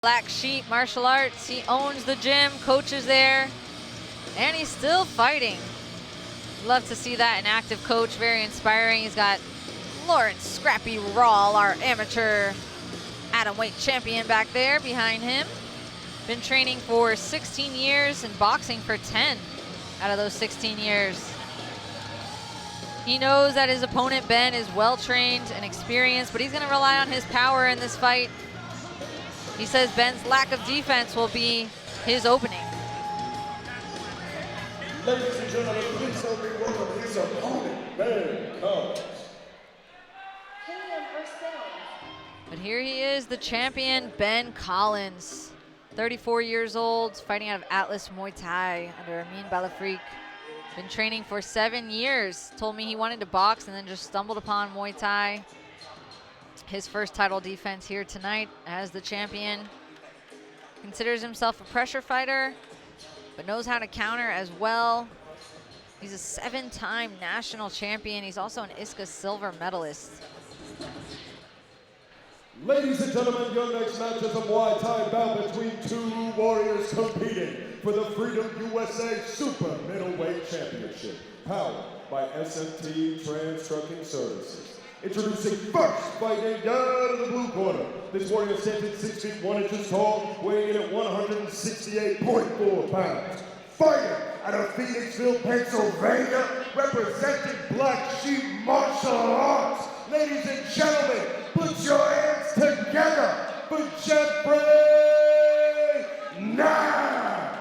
Black Sheep Martial Arts. He owns the gym, coaches there, and he's still fighting. Love to see that, an active coach, very inspiring. He's got Lawrence Scrappy Rawl, our amateur atomweight champion back there behind him. Been training for 16 years and boxing for 10 out of those 16 years. He knows that his opponent, Ben, is well-trained and experienced, but he's gonna rely on his power in this fight. He says Ben's lack of defense will be his opening. Ladies and gentlemen, please help me welcome his opponent, Ben Collins. But here he is, the champion, Ben Collins. 34 years old, fighting out of Atlas Muay Thai under Amin Balafrique. Been training for 7 years. Told me he wanted to box and then just stumbled upon Muay Thai. His first title defense here tonight as the champion. Considers himself a pressure fighter, but knows how to counter as well. He's a 7-time national champion. He's also an ISCA silver medalist. Ladies and gentlemen, your next match is a Muay Thai bout between two warriors competing for the Freedom USA Super Middleweight Championship, powered by SMT Trans Trucking Services. Introducing first, fighting out of the blue corner. This warrior stands at 6 feet 1 inches tall, weighing in at 168.4 pounds. Fighting out of Phoenixville, Pennsylvania, representing Black Sheep Martial Arts. Ladies and gentlemen, put your hands together for Jeffrey Knapp.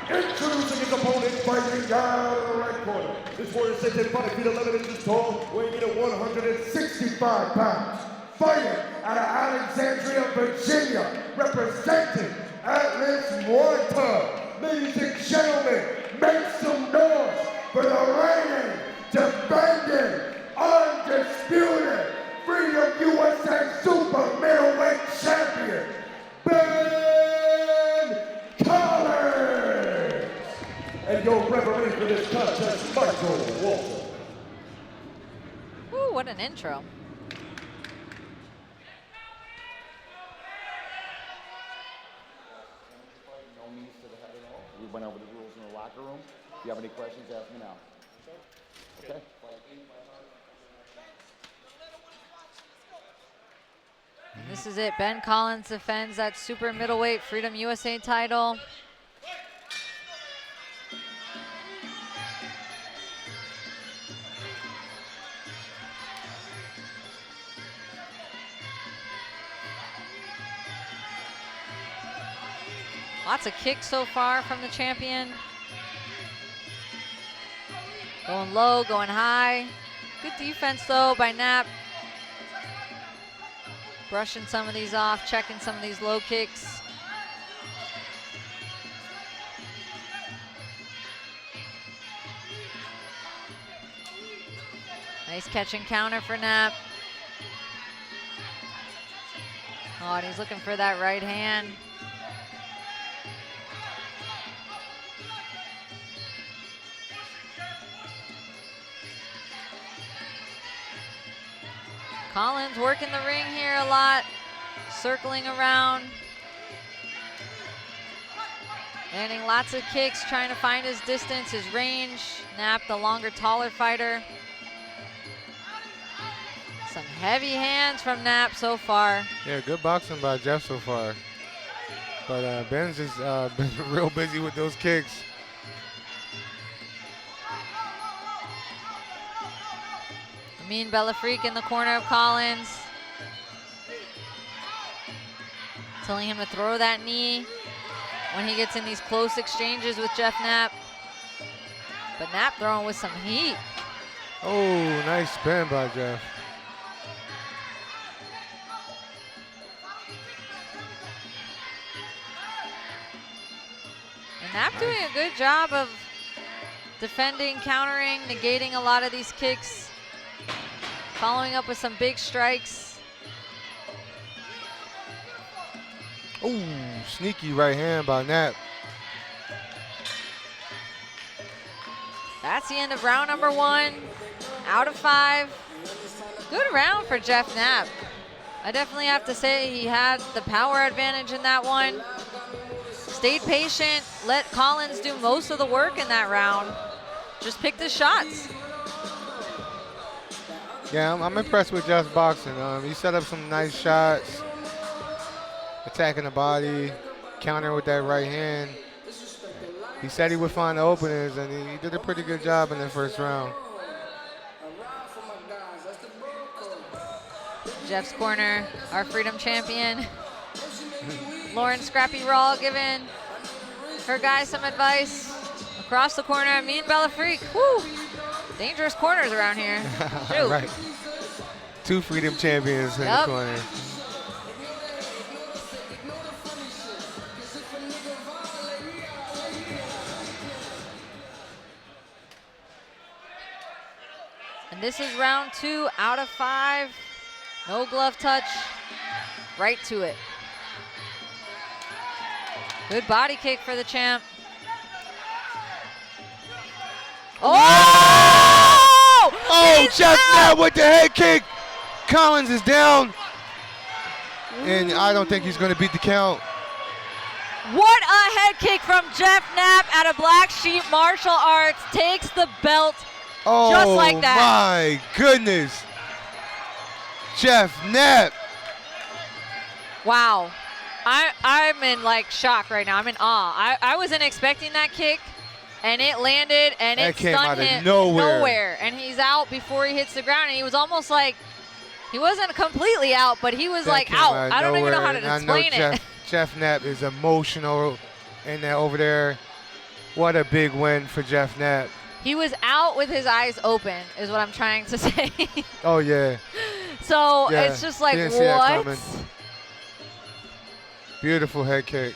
Introducing his opponent, fighting out of the right corner. This warrior stands at 5 feet 11 inches tall, weighing in at 165 pounds. Fighting out of Alexandria, Virginia, representing Atlas Muay Thai. Ladies and gentlemen, make some noise for the reigning, defending, undisputed Freedom USA Super Middleweight Champion, Ben Collins! And your referee for this contest, Michael Walter. Ooh, what an intro. No knees to the head at all. We went over the rules in the locker room. If you have any questions, ask me now. Okay? This is it. Ben Collins defends that super middleweight Freedom USA title. Lots of kicks so far from the champion. Going low, going high. Good defense though by Knapp. Brushing some of these off, checking some of these low kicks. Nice catch and counter for Knapp. Oh, and he's looking for that right hand. Collins working the ring here a lot, circling around, landing lots of kicks, trying to find his distance, his range. Knapp, the longer, taller fighter. Some heavy hands from Knapp so far. Yeah, good boxing by Jeff so far. But Ben's just been real busy with those kicks. Amin Balafrique in the corner of Collins. Telling him to throw that knee when he gets in these close exchanges with Jeff Knapp. But Knapp throwing with some heat. Oh, nice spin by Jeff. And Knapp doing a good job of defending, countering, negating a lot of these kicks. Following up with some big strikes. Oh, sneaky right hand by Knapp. That's the end of round number 1. Out of 5. Good round for Jeff Knapp. I definitely have to say he had the power advantage in that one. Stayed patient, let Collins do most of the work in that round. Just picked his shots. Yeah, I'm impressed with Jeff's boxing. He set up some nice shots, attacking the body, counter with that right hand. He said he would find the openings, and he did a pretty good job in the first round. Jeff's corner, our Freedom champion. Lauren Scrappy Raw giving her guys some advice. Across the corner, Mean Bella Freak. Woo! Dangerous corners around here. Shoot. Right. 2 Freedom champions in the corner. And this is round 2 out of 5. No glove touch. Right to it. Good body kick for the champ. Oh! Oh, Jeff Knapp with the head kick. Collins is down. And I don't think he's going to beat the count. What a head kick from Jeff Knapp out of Black Sheep Martial Arts. Takes the belt just like that. Oh, my goodness. Jeff Knapp. Wow. I'm in like shock right now. I'm in awe. I wasn't expecting that kick, and it landed, and it stunned him nowhere. And he's out before he hits the ground, and he was almost like, he wasn't completely out, but he was like out. I don't even know how to explain it. Jeff Knapp is emotional in there over there. What a big win for Jeff Knapp. He was out with his eyes open, is what I'm trying to say. Oh, yeah. So it's just like, what? Beautiful head kick.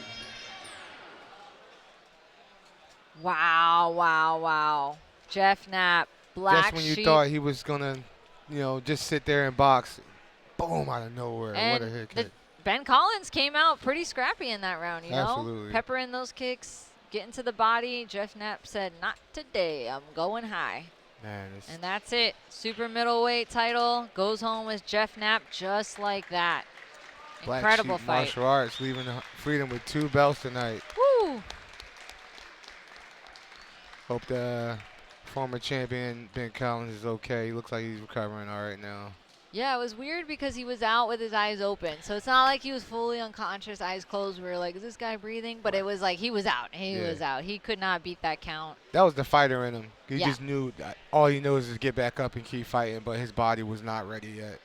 Wow, wow, wow. Jeff Knapp, Black Sheep. Just when you thought he was going to, just sit there and box, boom, out of nowhere. And what a head kick. Ben Collins came out pretty scrappy in that round, you know? Absolutely. Pepper in those kicks, getting to the body. Jeff Knapp said, not today, I'm going high. Man, and that's it. Super middleweight title goes home with Jeff Knapp just like that. Incredible fight. Martial Arts leaving Freedom with 2 belts tonight. Woo! Hope the former champion Ben Collins is okay. He looks like he's recovering all right now. Yeah, it was weird because he was out with his eyes open. So it's not like he was fully unconscious, eyes closed. We were like, is this guy breathing? But it was like he was out. He was out. He could not beat that count. That was the fighter in him. He just knew that all he knows is get back up and keep fighting, but his body was not ready yet.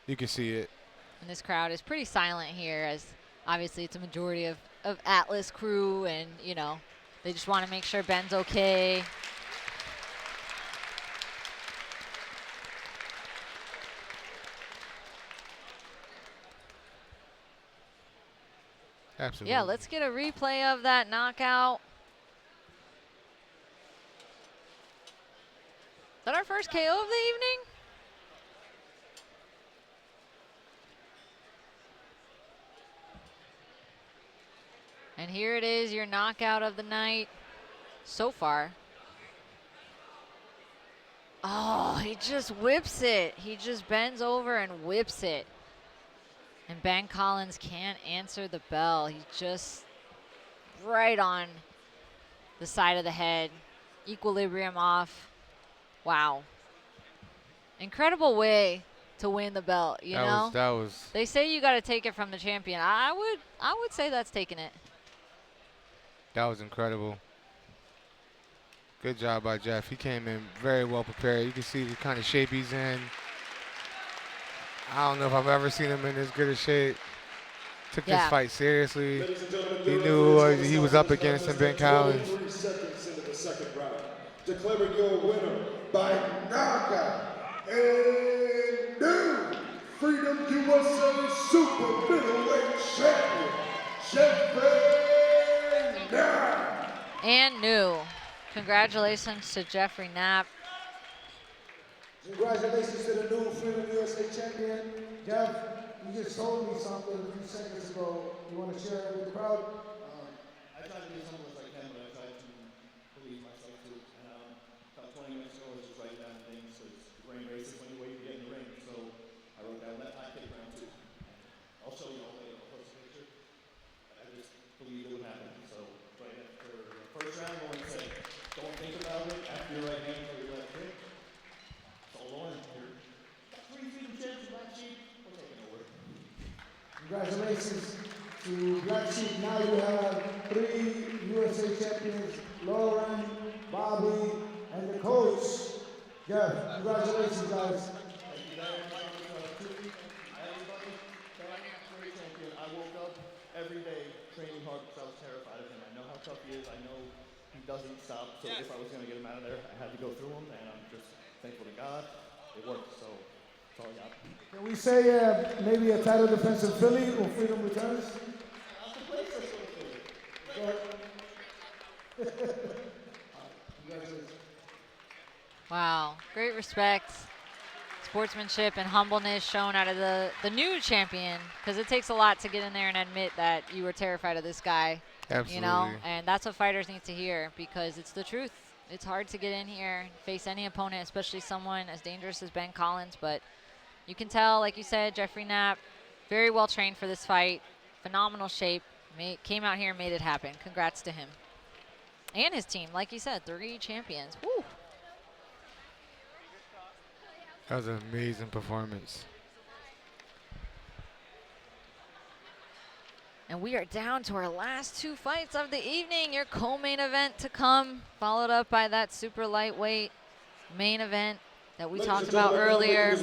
You can see it. And this crowd is pretty silent here, as obviously it's a majority of Atlas crew, and, they just want to make sure Ben's okay. Absolutely. Yeah, let's get a replay of that knockout. Is that our first KO of the evening? And here it is, your knockout of the night so far. Oh, he just whips it. He just bends over and whips it. And Ben Collins can't answer the bell. He's just right on the side of the head. Equilibrium off. Wow. Incredible way to win the belt, you know? That was. They say you got to take it from the champion. I would say that's taking it. That was incredible. Good job by Jeff. He came in very well prepared. You can see the kind of shape he's in. I don't know if I've ever seen him in this good a shape. Took this fight seriously. He knew what he was up against in Ben Collins. 3 seconds into the second round. Declaring your winner by knockout and new Freedom USA Super Middleweight Champion, Jeffrey Knapp. And new. Congratulations to Jeffrey Knapp. Congratulations to the new Freedom USA champion. Jeff, you just told me something a few seconds ago. You want to share it with the crowd? I tried to be as humble as I can, but I tried to believe myself too. And about 20 minutes ago, I was just writing down things. So the brain races when you wait to get in the ring. So I wrote down left high kick round 2. I'll show you all later. I'll post a picture. I just believed it would happen. So right after the first round, Lauren said, don't think about it after your right hand or your left hip. So Lauren, you're got 3 Freedom Champs in Black Sheep. We're taking over. Congratulations to Black Sheep. Now you have 3 USA champions, Lauren, Bobby, and the coach. Jeff, congratulations, guys. Thank you very much. Everybody, great champion. I woke up every day training hard because I was terrified of him. I know how tough he is. I know he doesn't stop. So if I was going to get him out of there, I had to go through him. And I'm just thankful to God. It worked. So that's all I got. Can we say maybe a title defense in Philly or Freedom returns? That's the place that's so good. Congratulations. Wow, great respect, sportsmanship, and humbleness shown out of the new champion, because it takes a lot to get in there and admit that you were terrified of this guy. Absolutely. You know, and that's what fighters need to hear, because it's the truth. It's hard to get in here and face any opponent, especially someone as dangerous as Ben Collins, but you can tell, like you said, Jeffrey Knapp, very well trained for this fight, phenomenal shape, came out here and made it happen. Congrats to him. And his team, like you said, 3 champions. Woo. That was an amazing performance. And we are down to our last 2 fights of the evening. Your co-main event to come, followed up by that super lightweight main event that we talked about earlier.